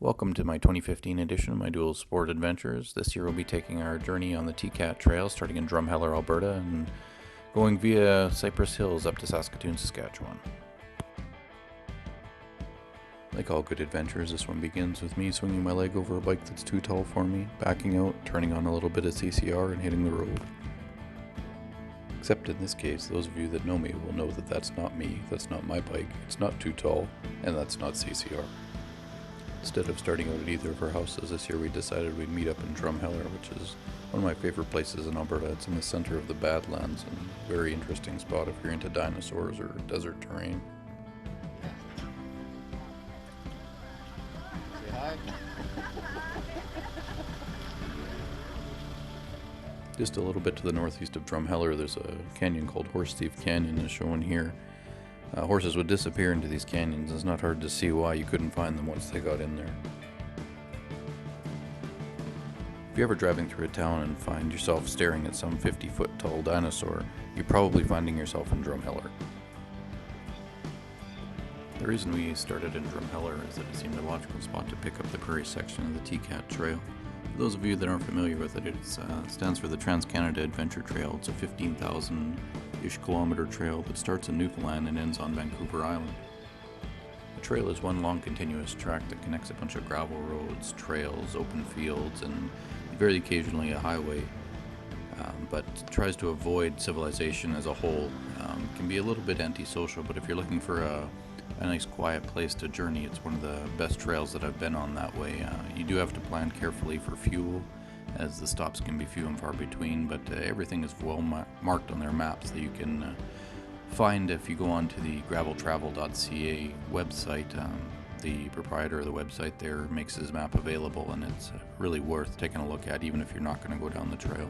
Welcome to my 2015 edition of my Dual Sport Adventures. This year we'll be taking our journey on the Tcat trail starting in Drumheller, Alberta and going via Cypress Hills up to Saskatoon, Saskatchewan. Like all good adventures, this one begins with me swinging my leg over a bike that's too tall for me, backing out, turning on a little bit of CCR and hitting the road. Except in this case, those of you that know me will know that that's not me, that's not my bike, it's not too tall, and that's not CCR. Instead of starting out at either of our houses this year, we decided we'd meet up in Drumheller, which is one of my favorite places in Alberta. It's in the center of the Badlands and a very interesting spot if you're into dinosaurs or desert terrain. Say hi. Just a little bit to the northeast of Drumheller, there's a canyon called Horse Thief Canyon, as shown here. Horses would disappear into these canyons. It's not hard to see why you couldn't find them once they got in there. If you're ever driving through a town and find yourself staring at some 50-foot tall dinosaur, you're probably finding yourself in Drumheller. The reason we started in Drumheller is that it seemed a logical spot to pick up the Prairies section of the Tcat trail. For those of you that aren't familiar with it, it stands for the Trans-Canada Adventure Trail. It's a 15,000-ish kilometer trail that starts in Newfoundland and ends on Vancouver Island. The trail is one long continuous track that connects a bunch of gravel roads, trails, open fields, and very occasionally a highway, but tries to avoid civilization as a whole. Can be a little bit antisocial, but if you're looking for a nice quiet place to journey, it's one of the best trails that I've been on that way. You do have to plan carefully for fuel, as the stops can be few and far between, but everything is well marked on their maps that you can find if you go on to the graveltravel.ca website. The proprietor of the website there makes his map available, and it's really worth taking a look at even if you're not going to go down the trail.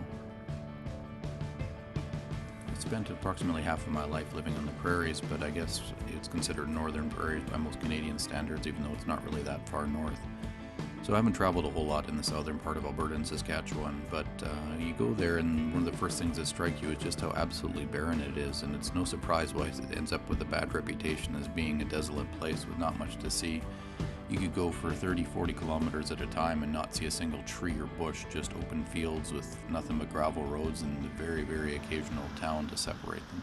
I spent approximately half of my life living on the prairies, but I guess it's considered northern prairies by most Canadian standards, even though it's not really that far north. So I haven't traveled a whole lot in the southern part of Alberta and Saskatchewan, but you go there and one of the first things that strike you is just how absolutely barren it is, and it's no surprise why it ends up with a bad reputation as being a desolate place with not much to see. You could go for 30-40 kilometers at a time and not see a single tree or bush, just open fields with nothing but gravel roads and a very, very occasional town to separate them.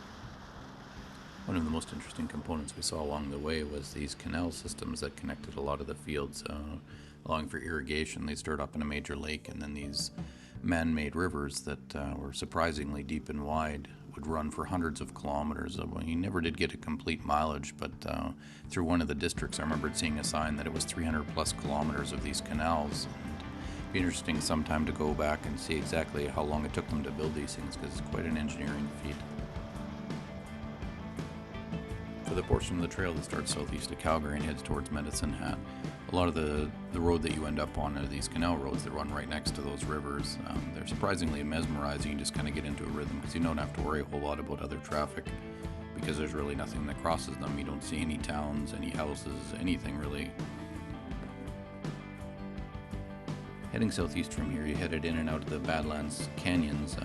One of the most interesting components we saw along the way was these canal systems that connected a lot of the fields along for irrigation. They started up in a major lake, and then these man-made rivers that were surprisingly deep and wide would run for hundreds of kilometers. You never did get a complete mileage, but through one of the districts I remembered seeing a sign that it was 300 plus kilometers of these canals. And it'd be interesting sometime to go back and see exactly how long it took them to build these things, because it's quite an engineering feat. For the portion of the trail that starts southeast of Calgary and heads towards Medicine Hat, a lot of the road that you end up on are these canal roads that run right next to those rivers. They're surprisingly mesmerizing. You just kind of get into a rhythm because you don't have to worry a whole lot about other traffic, because there's really nothing that crosses them. You don't see any towns, any houses, anything really. Heading southeast from here, you headed in and out of the Badlands canyons.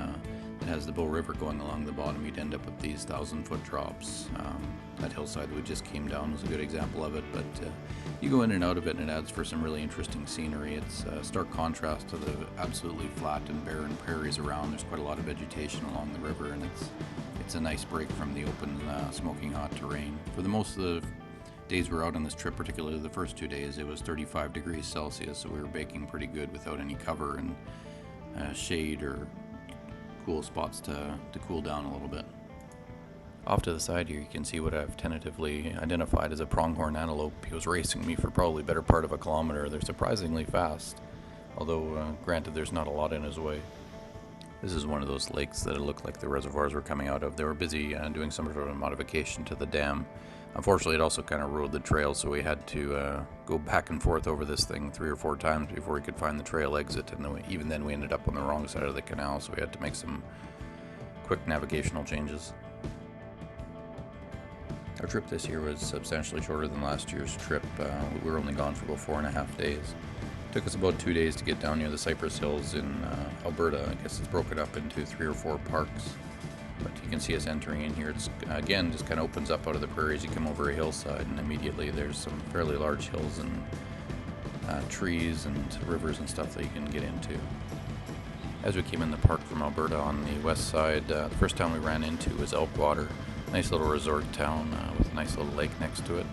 It has the Bow River going along the bottom. You'd end up with these 1,000-foot drops. That hillside that we just came down was a good example of it, but you go in and out of it and it adds for some really interesting scenery. It's a stark contrast to the absolutely flat and barren prairies around. There's quite a lot of vegetation along the river, and it's a nice break from the open, smoking hot terrain. For the most of the days we were out on this trip, particularly the first 2 days, it was 35 degrees Celsius, so we were baking pretty good without any cover and shade or cool spots to cool down a little bit. Off to the side here you can see what I've tentatively identified as a pronghorn antelope. He was racing me for probably the better part of a kilometer. They're surprisingly fast, although granted there's not a lot in his way. This is one of those lakes that it looked like the reservoirs were coming out of. They were busy doing some sort of modification to the dam. Unfortunately, it also kind of rode the trail, so we had to go back and forth over this thing 3 or 4 times before we could find the trail exit, and even then we ended up on the wrong side of the canal, so we had to make some quick navigational changes. Our trip this year was substantially shorter than last year's trip. We were only gone for about 4.5 days. It took us about 2 days to get down near the Cypress Hills in Alberta. I guess it's broken up into 3 or 4 parks. But you can see us entering in here. It's again just kind of opens up out of the prairies. You come over a hillside and immediately there's some fairly large hills and trees and rivers and stuff that you can get into. As we came in the park from Alberta on the west side, the first town we ran into was Elkwater. Nice little resort town with a nice little lake next to it.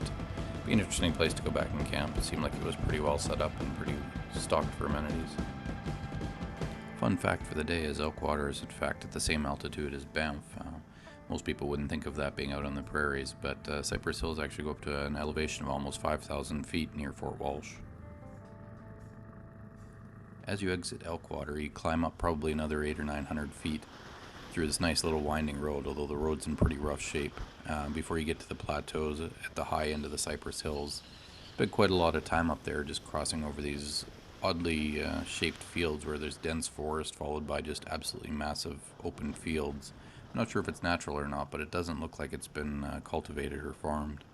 Be an interesting place to go back and camp. It seemed like it was pretty well set up and pretty stocked for amenities. Fun fact for the day is Elkwater is in fact at the same altitude as Banff. Most people wouldn't think of that being out on the prairies, but Cypress Hills actually go up to an elevation of almost 5,000 feet near Fort Walsh. As you exit Elkwater, you climb up probably another 800 or 900 feet through this nice little winding road, although the road's in pretty rough shape, before you get to the plateaus at the high end of the Cypress Hills. Spent quite a lot of time up there just crossing over these oddly shaped fields where there's dense forest followed by just absolutely massive open fields. I'm not sure if it's natural or not, but it doesn't look like it's been cultivated or farmed.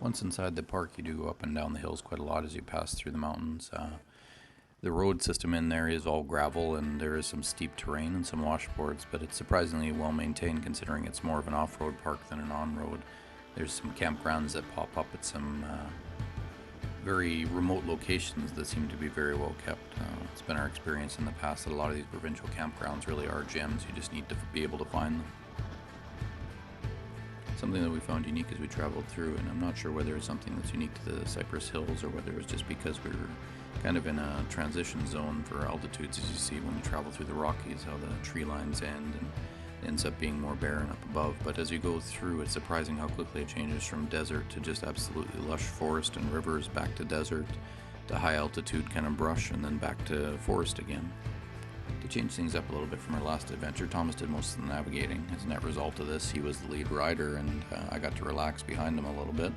Once inside the park, you do go up and down the hills quite a lot as you pass through the mountains. The road system in there is all gravel, and there is some steep terrain and some washboards, but it's surprisingly well maintained considering it's more of an off-road park than an on-road. There's some campgrounds that pop up at some very remote locations that seem to be very well kept. It's been our experience in the past that a lot of these provincial campgrounds really are gems. You just need to be able to find them. Something that we found unique as we traveled through, and I'm not sure whether it's something that's unique to the Cypress Hills or whether it was just because we were kind of in a transition zone for altitudes, as you see when you travel through the Rockies, how the tree lines end and it ends up being more barren up above. But as you go through, it's surprising how quickly it changes from desert to just absolutely lush forest and rivers, back to desert, to high altitude kind of brush, and then back to forest again. To change things up a little bit from our last adventure, Thomas did most of the navigating. As a net result of this, he was the lead rider, and I got to relax behind him a little bit.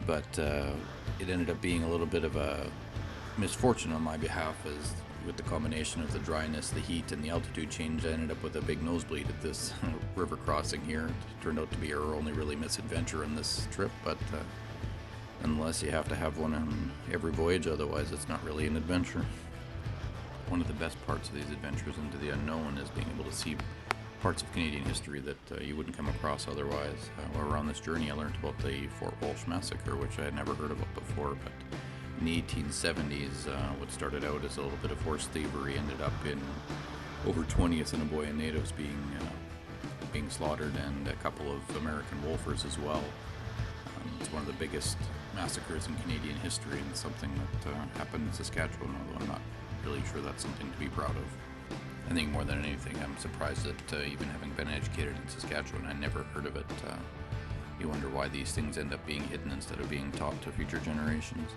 But it ended up being a little bit of a misfortune on my behalf, as with the combination of the dryness, the heat, and the altitude change, I ended up with a big nosebleed at this river crossing here. It turned out to be our only really misadventure in this trip, but unless you have to have one on every voyage, otherwise it's not really an adventure. One of the best parts of these adventures into the unknown is being able to see parts of Canadian history that you wouldn't come across otherwise. While we're on this journey, I learned about the Fort Walsh Massacre, which I had never heard about before, but in the 1870s, what started out as a little bit of horse thievery ended up in over 20 Assiniboia natives being slaughtered, and a couple of American wolfers as well. It's one of the biggest massacres in Canadian history, and something that happened in Saskatchewan, although I'm not really sure that's something to be proud of. I think more than anything, I'm surprised that even having been educated in Saskatchewan, I never heard of it. You wonder why these things end up being hidden instead of being taught to future generations.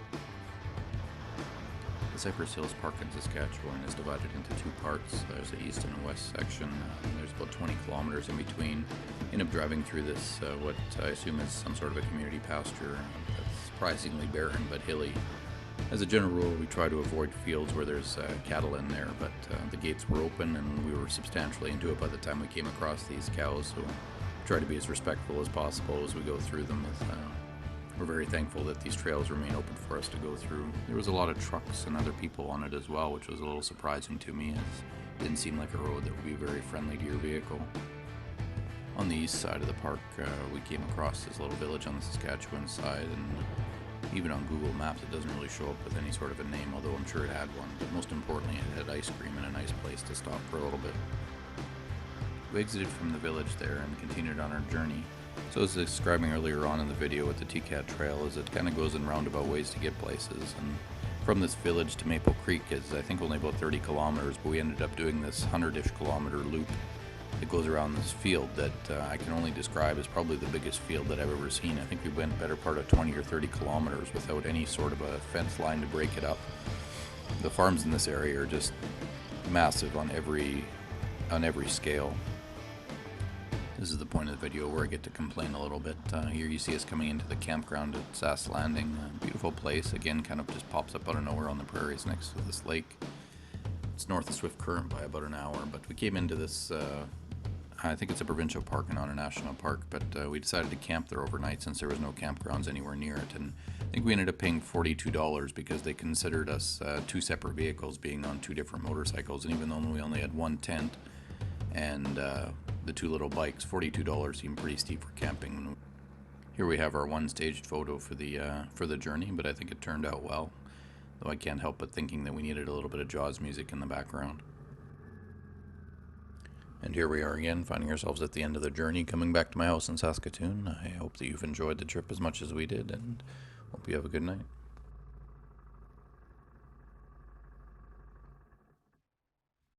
The Cypress Hills Park in Saskatchewan is divided into two parts. There's the east and the west section. There's about 20 kilometers in between. End up driving through this, what I assume is some sort of a community pasture. That's surprisingly barren but hilly. As a general rule, we try to avoid fields where there's cattle in there, but the gates were open and we were substantially into it by the time we came across these cows, so we try to be as respectful as possible as we go through them. We're very thankful that these trails remain open for us to go through. There was a lot of trucks and other people on it as well, which was a little surprising to me, as it didn't seem like a road that would be very friendly to your vehicle. On the east side of the park, we came across this little village on the Saskatchewan side, and even on Google Maps it doesn't really show up with any sort of a name, although I'm sure it had one. But most importantly, it had ice cream and a nice place to stop for a little bit. We exited from the village there and continued on our journey. So as describing earlier on in the video with the Tcat trail, is it kind of goes in roundabout ways to get places. And from this village to Maple Creek is I think only about 30 kilometers, but we ended up doing this 100-ish kilometer loop that goes around this field that I can only describe as probably the biggest field that I've ever seen. I think we went better part of 20 or 30 kilometers without any sort of a fence line to break it up. The farms in this area are just massive on every scale. This is the point of the video where I get to complain a little bit. Here you see us coming into the campground at Sask Landing. A beautiful place, again, kind of just pops up out of nowhere on the prairies next to this lake. It's north of Swift Current by about an hour, but we came into this, I think it's a provincial park and not a national park, but we decided to camp there overnight since there was no campgrounds anywhere near it. And I think we ended up paying $42 because they considered us two separate vehicles, being on two different motorcycles, and even though we only had one tent and the two little bikes, $42 seemed pretty steep for camping. Here we have our one staged photo for the journey, but I think it turned out well. though I can't help but thinking that we needed a little bit of Jaws music in the background. And here we are again, finding ourselves at the end of the journey, coming back to my house in Saskatoon. I hope that you've enjoyed the trip as much as we did, and hope you have a good night.